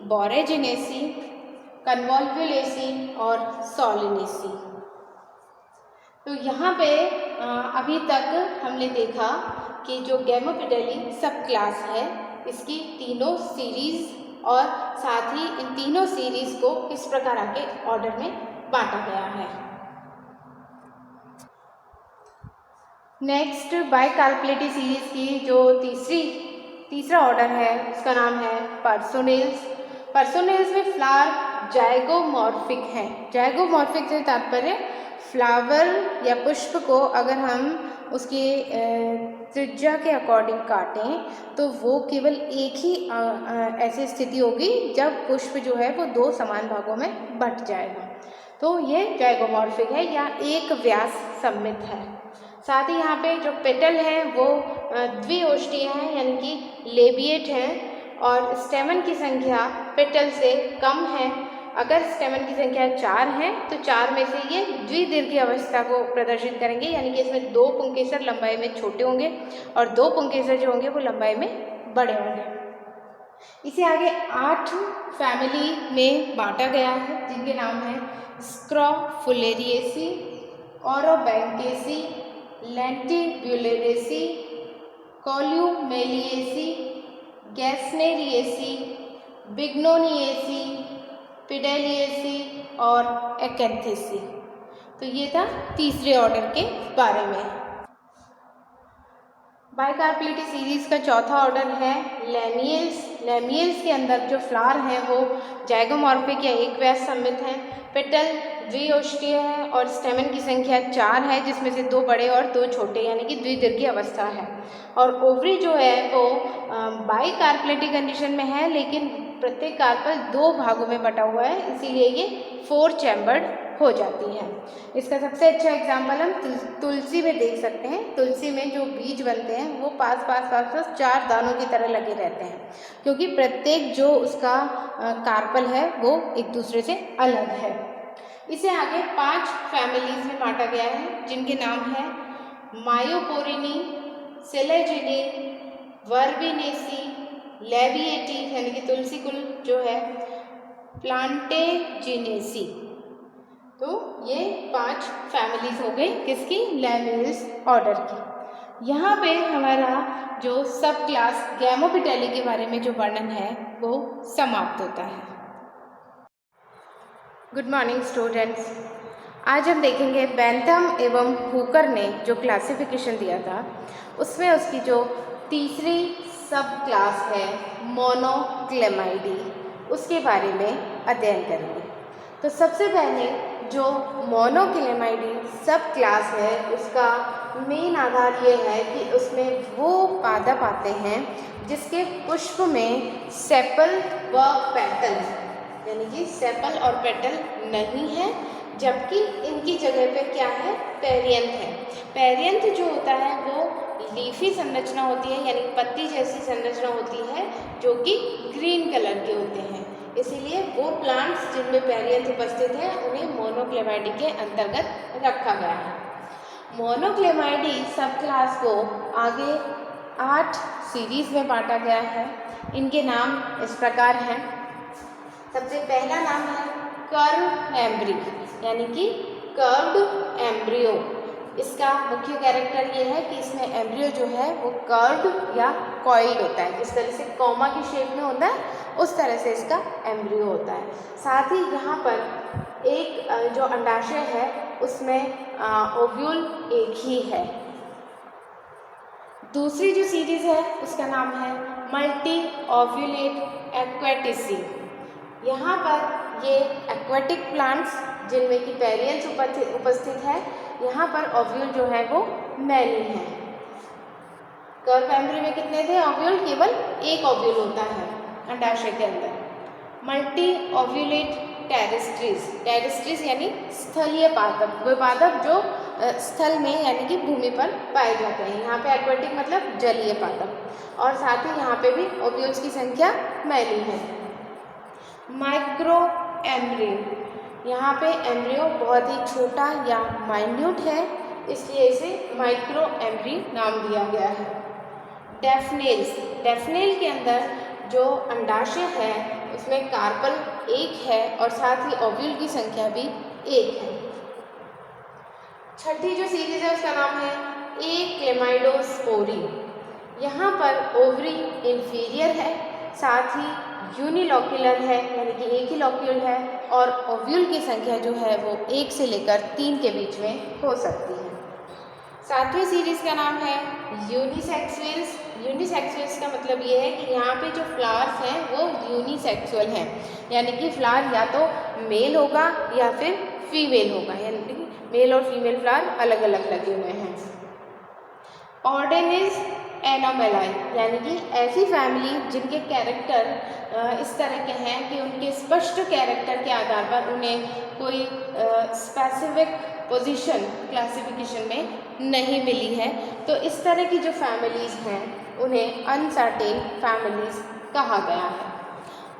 बोरेजिनेसी, कन्वोल्वुलेसी और सोलिनेसी। तो यहाँ पे अभी तक हमने देखा कि जो गैमोपेटेली सब क्लास है इसकी तीनों सीरीज और साथ ही इन तीनों सीरीज को किस प्रकार आगे ऑर्डर में बांटा गया है। नेक्स्ट बाइकार्पेलिटी सीरीज की जो तीसरा ऑर्डर है उसका नाम है पर्सोनेल्स। पर्सोनेल्स में फ्लावर जाइगोमॉर्फिक है। जाइगोमॉर्फिक से तात्पर्य फ्लावर या पुष्प को अगर हम उसके त्रिज्या के अकॉर्डिंग काटें तो वो केवल एक ही ऐसी स्थिति होगी जब पुष्प जो है वो 2 समान भागों में बंट जाएगा। तो ये जाइगोमॉर्फिक है या एक व्यास सममित है। साथ ही यहाँ पे जो पेटल हैं वो द्विओष्ठीय हैं यानी कि लेबिएट हैं और स्टेमन की संख्या पेटल से कम है। अगर स्टेमन की संख्या 4 है तो 4 में से ये द्विदीर्घ अवस्था को प्रदर्शित करेंगे यानी कि इसमें 2 पुंकेसर लंबाई में छोटे होंगे और 2 पुंकेसर जो होंगे वो लंबाई में बड़े होंगे। इसे आगे 8 फैमिली में बांटा गया है जिनके नाम हैं स्क्रोफुलेरिएसी, ओरोबैंकेसी, लेंटिब्यूलेरेसी, कोल्यूमेलिएसी, गैस्नेरिएसी, बिग्नोनिएसी, पिडेलिएसी और एक्केंथेसी। तो ये था तीसरे ऑर्डर के बारे में। बाइकार्पेलिटी सीरीज का चौथा ऑर्डर है लेमियल्स। लेमियल्स के अंदर जो फ्लावर हैं वो जाइगोमॉर्फिक या एक व्यास सममित हैं। पेटल द्विओष्ठीय है और स्टेमन की संख्या 4 है जिसमें से 2 बड़े और 2 छोटे यानी कि द्विदीर्घ अवस्था है। और ओवरी जो है वो बाइकार्पेलिटी कंडीशन में है लेकिन प्रत्येक कार्पल 2 भागों में बटा हुआ है इसीलिए ये 4 चैम्बर्ड हो जाती है। इसका सबसे अच्छा एग्जाम्पल हम तुलसी में देख सकते हैं। तुलसी में जो बीज बनते हैं वो पास 4 दानों की तरह लगे रहते हैं क्योंकि प्रत्येक जो उसका कार्पल है वो एक दूसरे से अलग है। इसे आगे 5 फैमिलीज में बांटा गया है जिनके नाम हैं मायोपोरिनी, सेलेजिनी, वर्बिनेसी, लेबिएटी यानी कि तुलसी कुल जो है, प्लांटेजिनेसी। तो ये 5 फैमिलीज हो गई किसकी? लेमियल्स ऑर्डर की। यहाँ पे हमारा जो सब क्लास गैमोपेटेली के बारे में जो वर्णन है वो समाप्त होता है। Good morning students. आज हम देखेंगे बेंथम एवं हुकर ने जो क्लासिफिकेशन दिया था उसमें उसकी जो तीसरी सब क्लास है मोनोक्लेमाइडी उसके बारे में अध्ययन करेंगे। तो सबसे पहले जो मोनोक्लेमाइडी सब क्लास है उसका मेन आधार ये है कि उसमें वो पादप आते हैं जिसके पुष्प में सेपल व पेटल यानी कि सेपल और पेटल नहीं है जबकि इनकी जगह पे क्या है? पेरियंथ है। पेरियंथ जो होता है वो लीफी संरचना होती है यानी पत्ती जैसी संरचना होती है जो कि ग्रीन कलर के होते हैं। इसीलिए वो प्लांट्स जिनमें पेरियंथ उपस्थित है उन्हें मोनोक्लेमाइडी के अंतर्गत रखा गया है। मोनोक्लेमाइडी सब क्लास को आगे 8 सीरीज में बांटा गया है। इनके नाम इस प्रकार हैं। सबसे पहला नाम है कर्व एम्ब्री यानी कि कर्व्ड एम्ब्रियो। इसका मुख्य कैरेक्टर ये है कि इसमें एम्ब्रियो जो है वो कर्व्ड या कॉइल्ड होता है। जिस तरह से कॉमा की शेप में होता है उस तरह से इसका एम्ब्रियो होता है। साथ ही यहाँ पर एक जो अंडाशय है उसमें ओव्यूल एक ही है। दूसरी जो सीरीज है उसका नाम है मल्टी ओव्यूलेट एक्वेटिसी। यहाँ पर ये एक्वेटिक प्लांट्स जिनमें कि पेरियंस उपस्थित है, यहाँ पर ओव्यूल जो है वो मैनी है। कर्व एम्ब्री में कितने थे ओव्यूल? केवल एक ओव्यूल होता है अंडाशय के अंदर। मल्टी ओव्यूलेट टेरेस्ट्रीज, टेरेस्ट्रीज यानी स्थलीय पादप, वे पादप जो स्थल में यानी कि भूमि पर पाए जाते हैं। यहाँ पे एक्वेटिक मतलब जलीय पादप और साथ ही यहाँ पे भी ओव्यूल्स की संख्या मैनी है। माइक्रो एम्ब्री, यहाँ पे एम्ब्रियो बहुत ही छोटा या माइन्यूट है, इसलिए इसे माइक्रो एम्ब्री नाम दिया गया है। डेफनेल्स, डेफनेल के अंदर जो अंडाशय है उसमें कार्पल एक है और साथ ही ओव्यूल की संख्या भी एक है। छठी जो सीरीज है उसका नाम है ए क्लेमाइडोस्पोरी। यहाँ पर ओवरी इंफीरियर है, साथ ही यूनिलॉक्यूलर है यानी कि एक ही लॉक्यूल है, और ओव्यूल की संख्या जो है वो 1 से लेकर 3 के बीच में हो सकती है। सातवीं सीरीज का नाम है यूनिसेक्सुअल्स। यूनिसेक्सुअल्स का मतलब ये है कि यहाँ पे जो फ्लावर्स हैं वो यूनिसेक्सुअल हैं, यानी कि फ्लावर या तो मेल होगा या फिर फीमेल होगा, यानी कि मेल और फीमेल फ्लावर अलग अलग लगे हुए हैं। ऑर्डर इज एनोमेलाई, यानी कि ऐसी फैमिली जिनके कैरेक्टर इस तरह के हैं कि उनके स्पष्ट कैरेक्टर के आधार पर उन्हें कोई स्पेसिफिक पोजीशन क्लासिफिकेशन में नहीं मिली है, तो इस तरह की जो फैमिलीज़ हैं उन्हें अनसर्टेन फैमिलीज़ कहा गया है।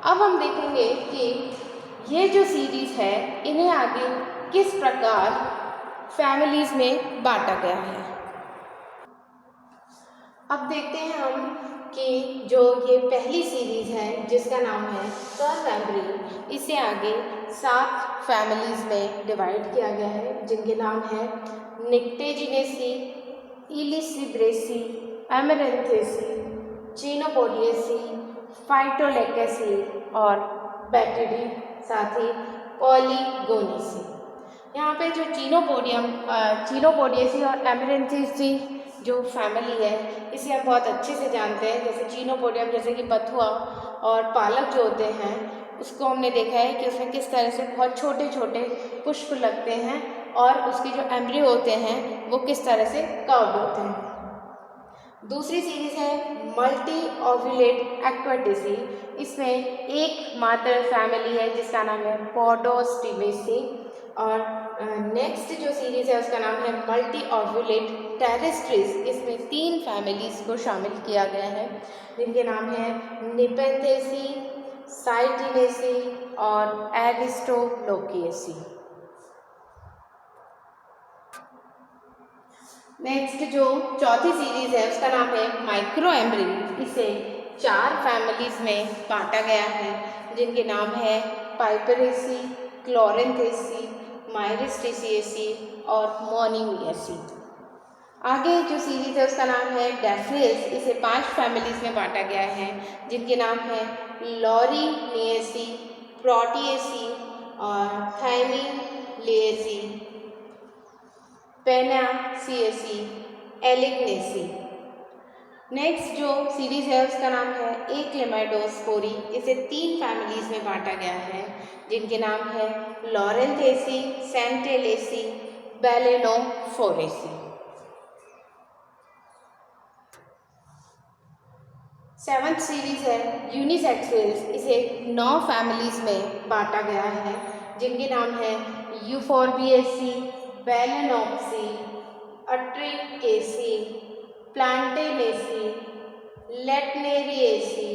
अब हम देखेंगे कि ये जो सीरीज़ है इन्हें आगे किस प्रकार फैमिलीज़ में बांटा गया है। अब देखते हैं हम कि जो ये पहली सीरीज़ है जिसका नाम है कर्व एम्ब्री, इसे आगे 7 फैमिलीज़ में डिवाइड किया गया है, जिनके नाम हैं निक्टेजिनेसी, इलिसिब्रेसी, एमेरेंथेसी, चिनोपोडिएसी, फाइटोलेकेसी और बैक्टीडी, साथ ही पॉलीगोनेसी। यहाँ पे जो चिनोपोडिएसी और एमेरेंथेसी जो फैमिली है इसे हम बहुत अच्छे से जानते हैं। जैसे चिनोपोडियम, जैसे कि बथुआ और पालक जो होते हैं उसको हमने देखा है कि उसमें किस तरह से बहुत छोटे छोटे पुष्प लगते हैं और उसके जो एम्ब्रियो होते हैं वो किस तरह से कर्व्ड होते हैं। दूसरी सीरीज है मल्टी ओव्यूलेट एक्वाटिसी। इसमें एक मात्र फैमिली है जिसका नाम है पॉडोस्टिमेसी। और नेक्स्ट जो सीरीज़ है उसका नाम है मल्टी ओव्यूलेट टेरेस्ट्रिस। इसमें 3 फैमिलीज़ को शामिल किया गया है जिनके नाम है निपेंथेसी, साइटिनेसी और एरिस्टोलोकिएसी। नेक्स्ट जो चौथी सीरीज़ है उसका नाम है माइक्रो एम्ब्री। इसे 4 फैमिलीज़ में बांटा गया है जिनके नाम है पाइपरेसी, क्लोरेंथेसी, माइरिस्टिसिएसी और मोनिमिएसी। आगे जो सीरीज़ है उसका नाम है डेफनेल्स। इसे 5 फैमिलीज़ में बांटा गया है जिनके नाम है लॉरिनिएसी, प्रोटिएसी और थाइमीलिएसी, पेनासिएसी, एलिग्नेसी। नेक्स्ट जो सीरीज़ है उसका नाम है ए क्लेमाइडोस्पोरी। इसे 3 फैमिलीज़ में बांटा गया है जिनके नाम है लॉरेंथेसी, सेंटेलेसी, बेलेनोफोरेसी। 7th सीरीज़ है यूनिसेक्सुअल्स। इसे 9 फैमिलीज़ में बांटा गया है जिनके नाम है यूफोर्बिएसी, बेलेनोप्सी, अट्रिकेसी, प्लांटेनेसी, लेटनेरिएसी,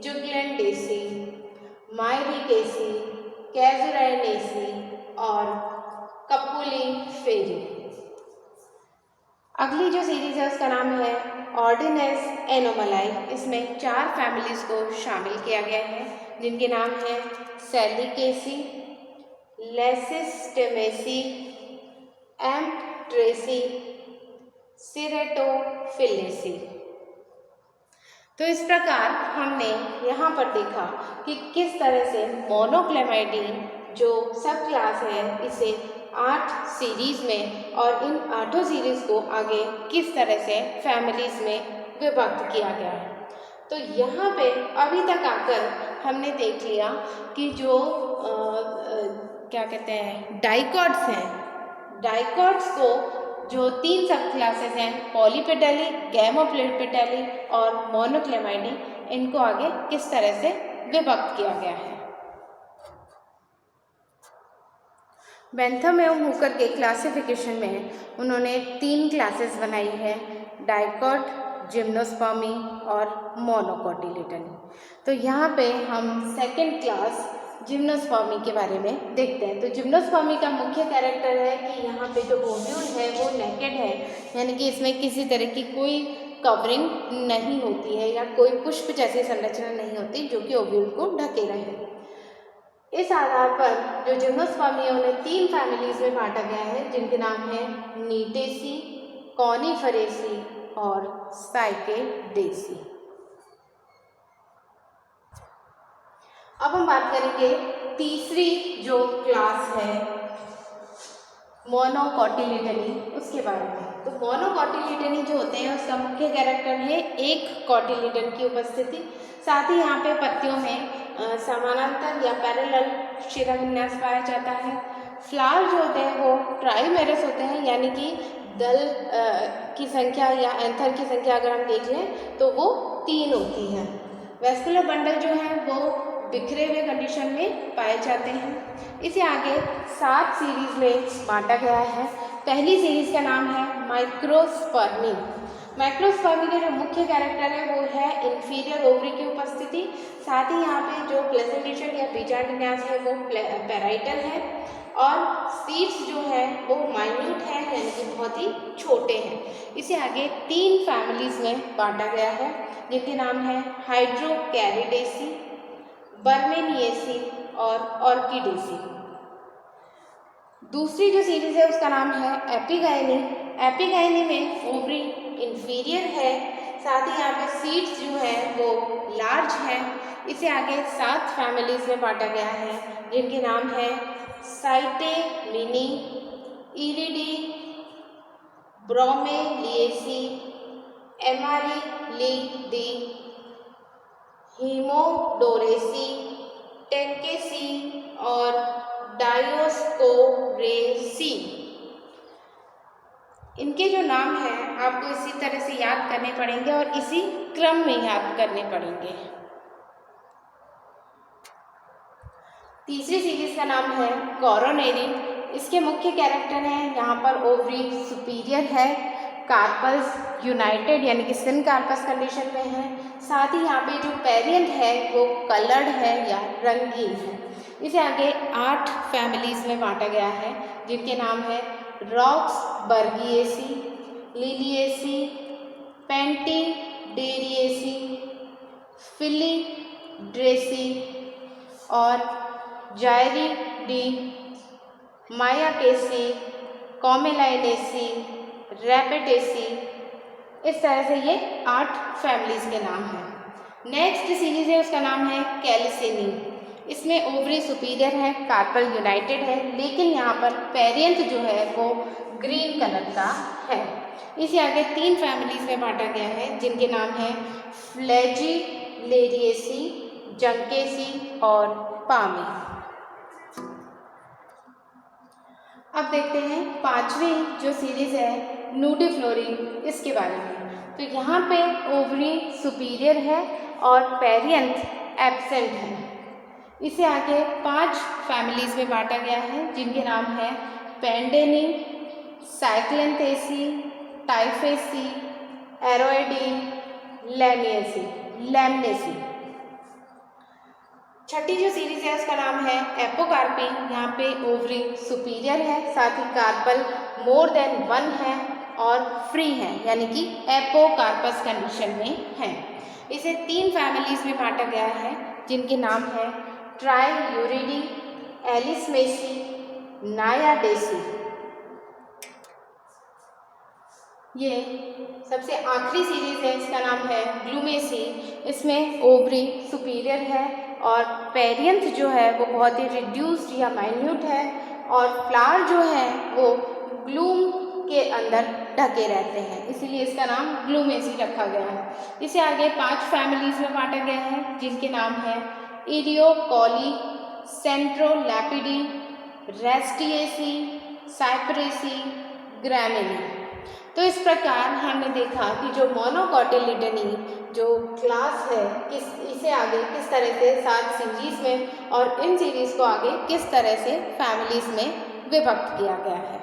जुगलेंडेसी, माइरिकेसी, कैजुराइनेसी और कपुलिफेरी। अगली जो सीरीज़ है उसका नाम है ऑर्डिनेस एनोमलाई। इसमें 4 फैमिलीज़ को शामिल किया गया है जिनके नाम हैं सेलिकेसी, लेसिस्टेमेसी, एम्पट्रेसी, सिरेटोफिलेसी। तो इस प्रकार हमने यहाँ पर देखा कि किस तरह से मोनोक्लेमाइडी जो सब क्लास है इसे 8 सीरीज़ में और इन 8 सीरीज़ को आगे किस तरह से फैमिलीज़ में विभक्त किया गया है। तो यहाँ पे अभी तक आकर हमने देख लिया कि जो क्या कहते हैं डाइकॉट्स हैं, डाइकॉट्स को जो 3 सब क्लासेस हैं पॉलीपेटली, गैमोपेटली और मोनोक्लेमाइडी, इनको आगे किस तरह से विभक्त किया गया है। बेंथम एवं हुकर के क्लासिफिकेशन में उन्होंने 3 क्लासेस बनाई है, डाइकॉट, जिम्नोस्पर्मी और मोनोकोटिलेडन। तो यहाँ पे हम सेकंड क्लास जिम्नोस्पर्मी के बारे में देखते हैं। तो जिम्नोस्पर्मी का मुख्य कैरेक्टर है कि यहाँ पे जो ओव्यूल है वो नेकेड है, यानी कि इसमें किसी तरह की कोई कवरिंग नहीं होती है या कोई पुष्प जैसी संरचना नहीं होती जो कि ओव्यूल को ढके रहे। इस आधार पर जो जिम्नोस्पर्मी है उन्हें 3 फैमिलीज में बांटा गया है, जिनके नाम है नीटेसी, कॉनिफरेसी और साइकेडेसी। अब हम बात करेंगे तीसरी जो क्लास है मोनोकोटिलिडनी, उसके बारे में। तो मोनोकोटिलिडनी जो होते हैं उसका मुख्य कैरेक्टर है एक कोटिलिडन की उपस्थिति, साथ ही यहाँ पे पत्तियों में समानांतर या पैरेलल शिराविन्यास पाया जाता है। फ्लावर जो होते हैं वो ट्राइमेरस होते हैं, यानी कि दल की संख्या या एंथर की संख्या अगर हम देख लें तो वो 3 होती है। वेस्कुलर बंडल जो है वो बिखरे हुए कंडीशन में पाए जाते हैं। इसे आगे 7 सीरीज में बांटा गया है। पहली सीरीज का नाम है माइक्रोस्पर्मी। माइक्रोस्पर्मी के जो मुख्य कैरेक्टर है वो है इंफीरियर ओवरी की उपस्थिति, साथ ही यहाँ पे जो प्लेसेंटेशन या बीजांडविन्यास है वो पैराइटल है और सीड्स जो है वो माइन्यूट है, यानी कि बहुत ही छोटे हैं। इसे आगे 3 फैमिलीज में बांटा गया है, जिनके नाम है हाइड्रोकैरिडेसी, बर्मेनिएसी और ऑर्किडेसी। दूसरी जो सीरीज है उसका नाम है एपिगाइनी। एपिगाइनी में ओवरी इंफीरियर है, साथ ही यहाँ पे सीड्स जो है वो लार्ज है। इसे आगे 7 फैमिलीज में बांटा गया है, जिनके नाम है साइटेमिनी, इरिडी, ब्रोमेलिएसी, एमारिलिडी, हीमोडोरेसी, टेक्केसी और डायोस्कोरेसी। इनके जो नाम हैं आपको इसी तरह से याद करने पड़ेंगे और इसी क्रम में याद करने पड़ेंगे। तीसरी सीरीज का नाम है कोरोनेरी। इसके मुख्य कैरेक्टर हैं, यहाँ पर ओवरी सुपीरियर है, कार्पल्स यूनाइटेड यानी कि सिन कार्पस कंडीशन में है, साथ ही यहाँ पे जो पेरियंट है वो कलर्ड है या रंगीन है। इसे आगे 8 फैमिलीज में बांटा गया है, जिनके नाम है रॉक्स बर्गिएसी, लिलिएसी, पेंटीडेरिएसी, फिलीड्रेसी और जायरीडी, मायाकेसी, कॉमेलाइनेसी, रैपेटेसी। इस तरह से ये 8 फैमिलीज के नाम हैं। नेक्स्ट सीरीज है उसका नाम है कैलिसिनी। इसमें ओवरी सुपीरियर है, कार्पल यूनाइटेड है, लेकिन यहाँ पर पेरियंट जो है वो ग्रीन कलर का है। इसे आगे 3 फैमिलीज में बांटा गया है, जिनके नाम है फ्लैजिलेरिएसी, जंकेसी और पामी। अब देखते हैं 5वीं जो सीरीज है नूडिफ्लोरी, इसके बारे में। तो यहाँ पे ओवरी सुपीरियर है और पेरियंट एब्सेंट है। इसे आगे 5 फैमिलीज में बांटा गया है, जिनके नाम है पेंडेनी, साइक्लेंथेसी, टाइफेसी, एरोइडी, लैमनेसी। छठी जो सीरीज है उसका नाम है एपोकार्पी। यहाँ पे ओवरी सुपीरियर है, साथ ही कार्पल मोर देन 1 है और फ्री है, यानी कि एपोकार्पस कंडीशन में है। इसे 3 फैमिलीज में बांटा गया है, जिनके नाम है ट्राइयूरिडी, एलिसमेसी, नायाडेसी। ये सबसे आखिरी सीरीज है, इसका नाम है ग्लूमेसी। इसमें ओवरी सुपीरियर है और पेरियंथ जो है वो बहुत ही रिड्यूस्ड या माइन्यूट है और फ्लावर जो है वो ग्लूम के अंदर ढके रहते हैं, इसीलिए इसका नाम ग्लूमेसी रखा गया है। इसे आगे 5 फैमिलीज में बांटा गया है, जिनके नाम है इरियोकॉली, सेंट्रोलैपिडी, रेस्टिएसी, साइप्रेसी, ग्रैमिनी। तो इस प्रकार हमने देखा कि जो मोनोकोटिलिडनी जो क्लास है इसे आगे किस तरह से 7 सीरीज में और इन सीरीज को आगे किस तरह से फैमिलीज में विभक्त किया गया है।